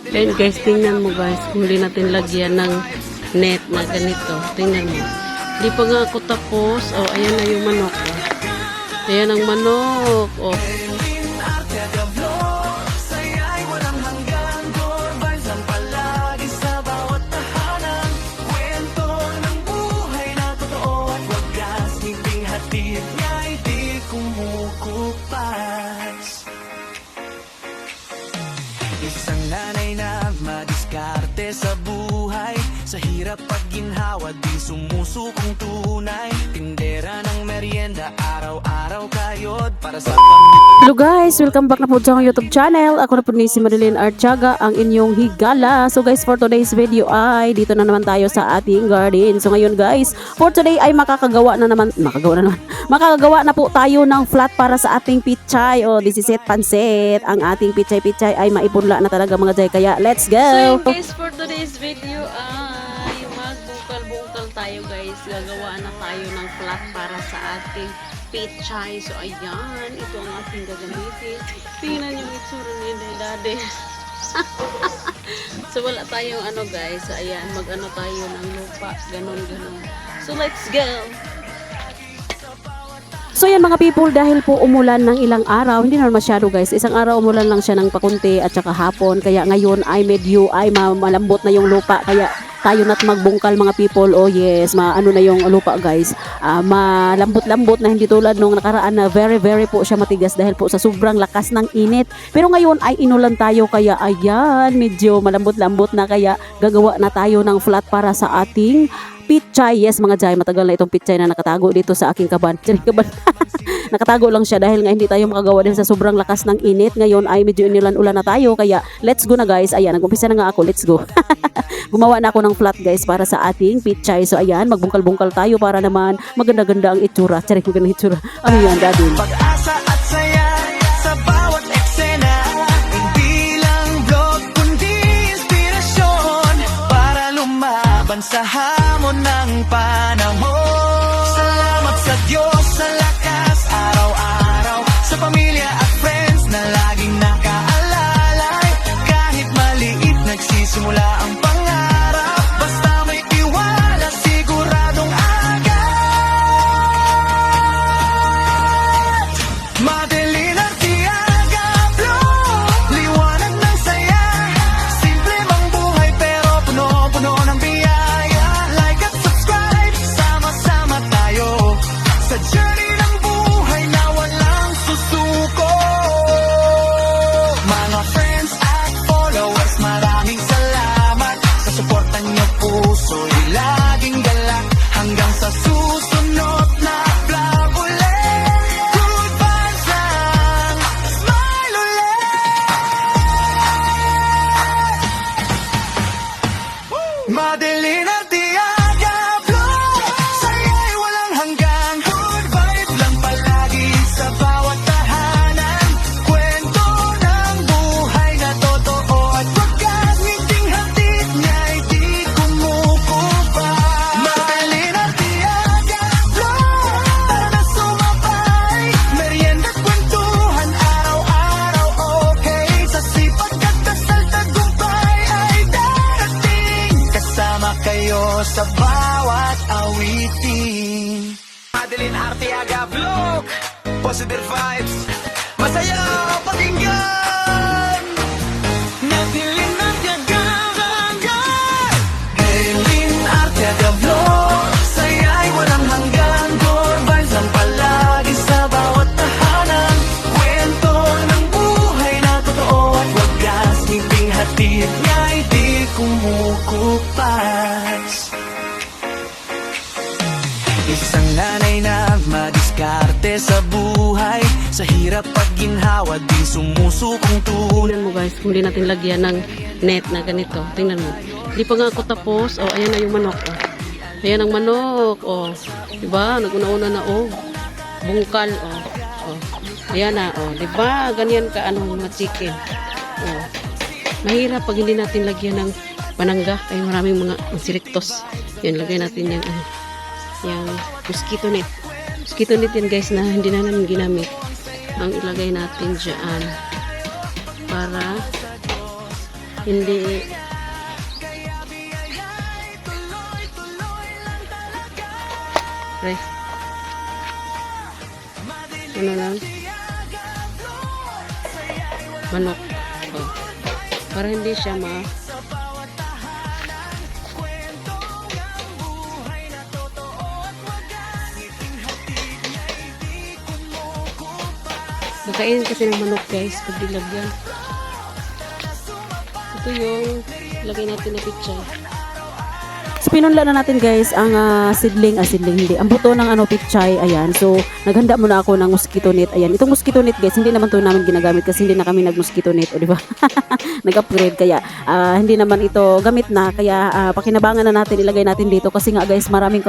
Ayan guys, tingnan mo guys. Kung hindi natin lagyan ng net na ganito. Tingnan mo. Hindi pa nga ako tapos. Oh, ayan na yung manok. Oh. Ayan ang manok. Oh. Isang nanay na madiskarte sa buhay. Sa hirap pag ginhawa, di sumusukong tunay. Tindera ng merienda, araw-araw kayod para sa Hello guys, welcome back na po sa akong YouTube channel. Ako na po ni si Marilyn Artiaga, ang inyong higala. So guys, for today's video ay dito na naman tayo sa ating garden. So ngayon guys, for today ay makakagawa na na po tayo ng flat para sa ating pichay. O this is it, pansit. Ang ating pichay ay maipunla na talaga mga jay. Kaya let's go! So guys, for today's video ay magbungkal-bungkal tayo guys. Gagawa na tayo ng flat para sa ating pichay. So ayan, ito ang ating gagamitin. Tingnan yung itsura ni Daddy. So wala tayong ano guys. So ayan, mag-ano tayo ng lupa. Ganon. So let's go! So yan mga people, dahil po umulan ng ilang araw, hindi naman masyado guys, isang araw umulan lang siya ng pakunti at saka hapon, kaya ngayon ay medyo ay malambot na yung lupa, kaya tayo na't magbungkal mga people. Oh yes, ano na yung lupa guys, malambot-lambot na, hindi tulad nung nakaraan na very po siya matigas dahil po sa sobrang lakas ng init. Pero ngayon ay inulan tayo, kaya ayan, medyo malambot-lambot na, kaya gagawa na tayo ng flat para sa ating pichay. Yes mga jay, matagal na itong pichay na nakatago dito sa aking kaban. Nakatago lang siya dahil nga hindi tayo makagawa dahil sa sobrang lakas ng init. Ngayon ay medyo inilan-ulan na tayo, kaya let's go na guys. Ayan, nag-umpisa na nga ako, let's go. Gumawa na ako ng flat guys para sa ating pichay. So ayan, magbungkal-bungkal tayo para naman maganda-ganda ang itsura. Charik, maganda itsura. Ano yan, Daddy? pag-asa at saya sa bawat eksena. Hindi lang vlog kundi inspirasyon para lumaban sa hamon ng panahon. Salamat sa Diyos sa lakas araw-araw, sa pamilya at friends na laging nakaalalay. Kahit maliit nagsisimula ang pangarap, basta may tiwala siguradong agad. Madeline Artiaga Vlog, liwanag ng saya. Simple mang buhay pero puno-puno ng biyaya. Like at subscribe, sama-sama tayo sa journey ng buhay na walang susuko. Mga friends at followers, maraming salamat sa suporta niyo, puso'y laging galak. Hanggang sa susunod na vlog ulit, good vibes lang, smile ulit. Madeline Artiaga Vlog, saya'y walang hanggang. Good vibe lang palagi sa bawat tahanan. Kwento ng buhay na totoo at wagas, ngiting hatid niya'y di kumukupa. Madeline Artiaga Vlog, tara na sumabay. Merienda at kwentuhan araw-araw, okay. Sa sipag at dasal tagumpay ay darating. Kasama kayo sa bawat awitin. Madeline Artiaga Vlog, positive vibes, masaya pakinggan. Madeline Artiaga Vlog, Madeline Artiaga Vlog, saya'y walang hanggan. Good vibes ang palagi sa bawat tahanan. Kwento ng buhay na totoo at wagas, ngiting hatid niya'y di kumukupas. Isang nanay na madiskarte sa buhay. Sa hirap pag ginhawa, di sumusukong tunay. Tingnan mo guys, kung hindi natin lagyan ng net na ganito. Tingnan mo. Hindi pa nga ako tapos. Oh, ayan na yung manok. Oh. Ayan ang manok. Oh. Diba? Naguna-una na. Oh. Bungkal. Oh. Oh. Ayan na. Oh. Diba? Ganyan ka mga chicken. Oh. Mahirap pag hindi natin lagyan ng panangga. Ay maraming mga insektos. Yan, lagay natin yung mosquito net. Mosquito net yan guys na hindi na namin ginamit. Ang ilagay natin dyan para Hindi. Pre. Ano lang? Manok. Oh. Para hindi siya Makain kasi ng manok guys pag dilagyan. Ito yung lagay natin na pichay. So, pinunla na natin guys ang seedling hindi. Ang buto ng pichay, ayan. So, naghanda muna ako ng mosquito net. Ayan, itong mosquito net guys, hindi naman to namin ginagamit kasi hindi na kami nag-mosquito net, o di ba? Nag-upgrade kaya hindi naman ito gamit na kaya pakinabangan na natin ilagay natin dito kasi nga guys, maraming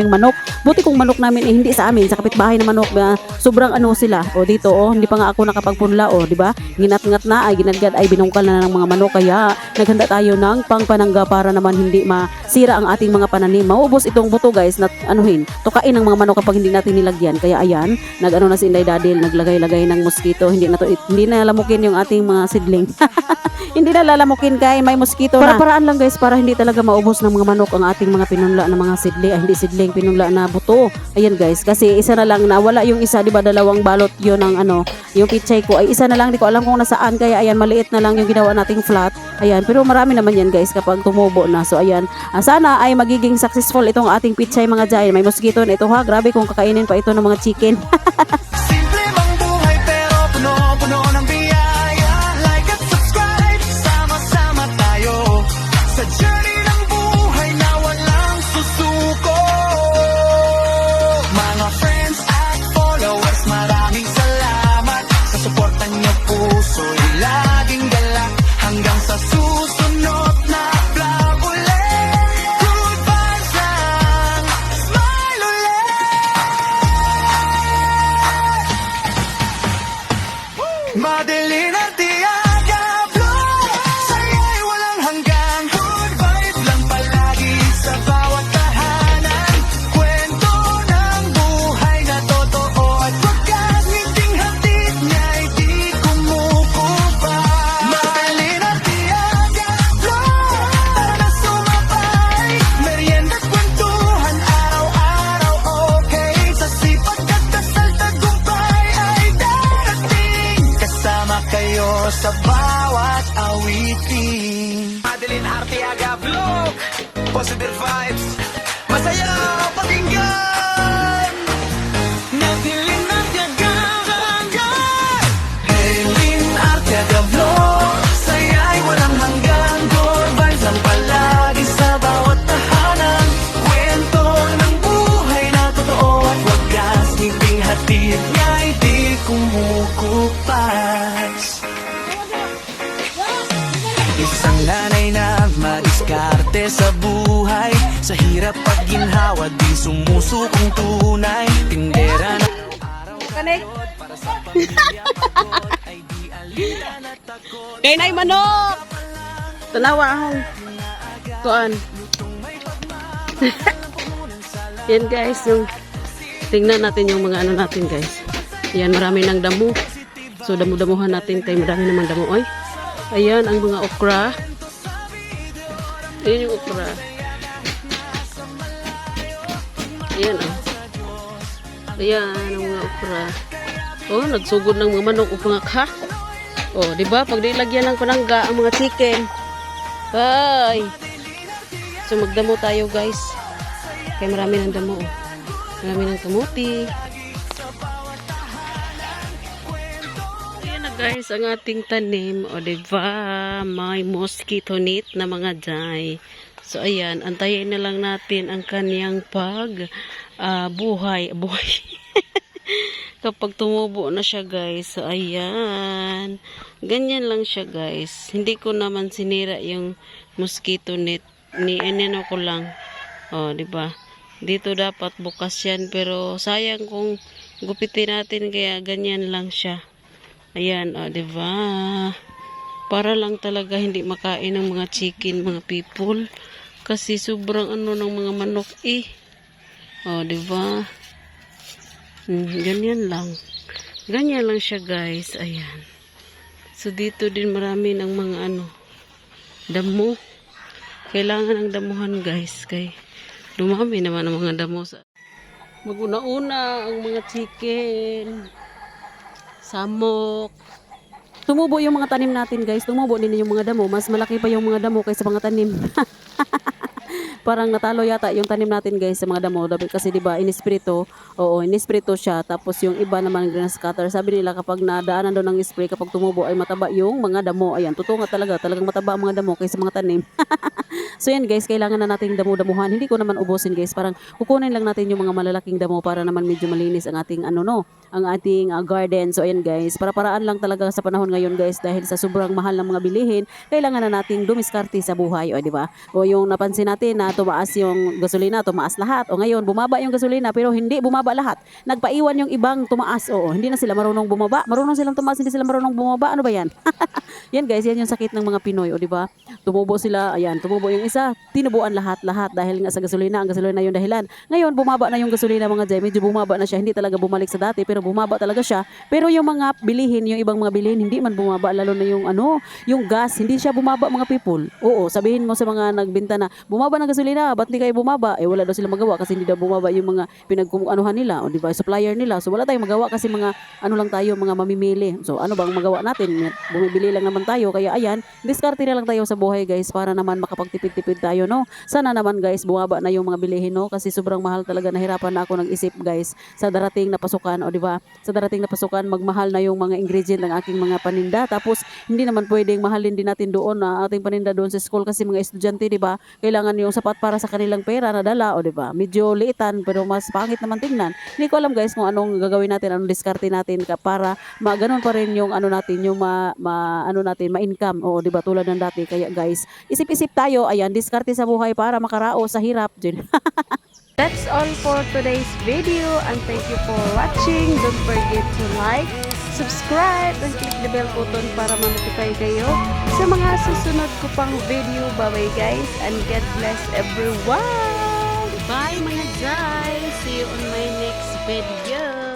manok. Buti kung manok namin hindi sa amin, sa kapitbahay na manok, sobrang sila. O dito hindi pa nga ako nakapagpunla, o di ba? Ginat-ngat na ay ginagad ay binungkal na ng mga manok kaya naghanda tayo ng pangpanangga para naman hindi masira ang ating mga pananim. Maubos itong buto guys na tukain ng mga manok kapag hindi natin nilagyan. Kaya ayan, na si Inday Dadil, naglagay-lagay ng mosquito. Hindi na lamukin yung ating mga seedling. Hindi na lalamukin kay may mosquito na. Para-paraan lang guys para hindi talaga maubos ng mga manok ang ating mga pinunla na mga seedling. Hindi seedling, pinunla na buto. Ayan guys, kasi isa na lang na wala yung isa, di ba dalawang balot yun ng yung pichay ko ay isa na lang, di ko alam kung nasaan kaya ayan maliit na lang yung ginawa nating flat. Ayan, pero marami naman yan guys kapag tumubo na. So ayan, sana ay magiging successful itong ating pichay mga jay. May mosquito na ito ha, grabe kung kakainin pa ito ng mga chicken. Simple mang buhay pero puno-puno ng biyaya. Like at subscribe, sama-sama tayo sa journey ng buhay na walang susuko. Mga friends at followers, maraming salamat sa suporta niyo, puso'y laging galak hanggang sa susunod na vlog ulit. Good vibes lang, smile ulit. Madeline at Tiaga Vlog, saya'y walang hanggang. Good vibes lang palagi sa bawat tahanan. Kwento ng buhay na totoo at wagas ngiting hatid niya'y di kumukupas. Madeline at Tiaga Vlog, tara na sumabay. Merienda't kwentuhan araw-araw, okay. Sa sipag at dasal tagumpay ay darating. Kasama kayo sa bawat awitin. Madeline Arteaga Vlog, positive vibes, masaya pakinggan. Madeline Arteaga Vlog, Madeline Arteaga Vlog, saya'y walang hanggang. Good vibes ang palagi sa bawat tahanan. Kwento ng buhay na totoo at wagas ngiting hatid niya'y di kumukupas. Isang nanay na madiskarte sa buhay, sa hirap at ginhawa di sumusukong tunay. Tindera na Kay nay manok. Tanawa ahong. Kuan. Yan guys, yung tingnan natin yung mga natin guys. Yan, marami ng damo. So damo-damuhan natin kay marami naman damo. Oy. Ayan ang mga okra. Ayan yung okra. Ayan Ayan ang mga okra. Oh, nagsugod ng mga manok o mga ka. Oh, di ba? Pag nilagyan ng panangga ang mga chicken. Bye. So magdamo tayo, guys. Kaya marami ng damo. Marami ng kamuti. Ayan na, guys, ang ating tanim. O, di ba? May mosquito net na mga jay. So ayan, antayin na lang natin ang kaniyang buhay. Kapag tumubo na siya guys. So ayan, ganyan lang siya guys. Hindi ko naman sinira yung mosquito net, inano ko lang. Oh, di ba? Dito dapat bukas yan pero sayang kung gupitin natin kaya ganyan lang siya. Ayan, oh, di ba? Para lang talaga hindi makain ng mga chicken, mga people. Kasi sobrang ng mga manok Oh, di ba? Ganyan lang. Ganyan lang siya, guys. Ayan. So, dito din marami ng mga damo. Kailangan ng damuhan guys, kay dumami naman ang mga damo sa maguna-una ang mga chicken, samok. Tumubo yung mga tanim natin guys, tumubo din yung mga damo, mas malaki pa yung mga damo kaysa mga tanim. Parang natalo yata yung tanim natin guys sa mga damo kasi 'di ba inisprito, oo inisprito siya, tapos yung iba naman grass cutter. Sabi nila kapag nadaanan daw ng spray kapag tumubo ay mataba yung mga damo. Ayan, totoo nga talagang mataba ang mga damo kaysa mga tanim. So yan guys, kailangan na nating damo-damuhan. Hindi ko naman ubusin guys, parang kukunin lang natin yung mga malalaking damo para naman medyo malinis ang ating ang ating garden. So ayan guys, para-paraan lang talaga sa panahon ngayon guys, dahil sa sobrang mahal ng mga bilihin, kailangan na nating dumiskarte sa buhay, o di ba? O yung napansin natin na tumaas yung gasolina, tumaas lahat. O ngayon bumaba yung gasolina pero hindi bumaba lahat. Nagpaiwan yung ibang tumaas. Oo, hindi na sila marunong bumaba. Marunong silang tumaas, hindi sila marunong bumaba. Ano ba yan? Yan guys, yan yung sakit ng mga Pinoy, o di ba? Tumubo sila, ayan, tumubo yung isa, tinubuan lahat dahil nga sa gasolina, ang gasolina yung dahilan. Ngayon, bumaba na yung gasolina mga Jay, medyo bumaba na siya, hindi talaga bumalik sa dati, pero bumaba talaga siya. Pero yung mga bilihin, yung ibang mga bilihin, hindi man bumaba, lalo na yung yung gas, hindi siya bumaba mga people. Oo, sabihin mo sa mga nagbenta na, bumaba ng gasolina, ba't di kayo bumaba? Eh, wala daw sila magawa kasi hindi daw bumaba yung mga pinagkumuanuhan nila, o di ba, supplier nila. So, wala tayong magawa kasi mga, lang tayo, mga mamimili. So, ano bang magawa natin? Bumibili lang naman tayo, kaya ayan, diskarte na lang tayo sa buhay guys, para naman makapagtipid-tipid tayo, no? Sana naman guys, bumaba na yung mga bilihin, no? Kasi sobrang mahal talaga, nahirapan na ako nag-isip guys sa darating na pasukan, o di ba? Sa darating na pasukan, magmahal na yung mga ingredient ng aking mga paninda. Tapos hindi naman pwedeng mahalin din natin doon na ating paninda doon sa school kasi mga estudyante, di ba? Kailangan yung sapat para sa kanilang pera na dala, o di ba? Medyo liitan pero mas pangit naman tingnan. Hindi ko alam guys kung anong gagawin natin, anong diskarte natin para maganon pa rin yung natin, yung ma-income, o di ba? Tulad ng dati. Kaya guys, isip-isip tayo, ayan, diskarte sa buhay para makarao sa hirap din. That's all for today's video and thank you for watching. Don't forget to like, subscribe, and click the bell button para ma-notify kayo sa mga susunod ko pang video. Bye-bye guys and God bless everyone! Bye mga guys! See you on my next video!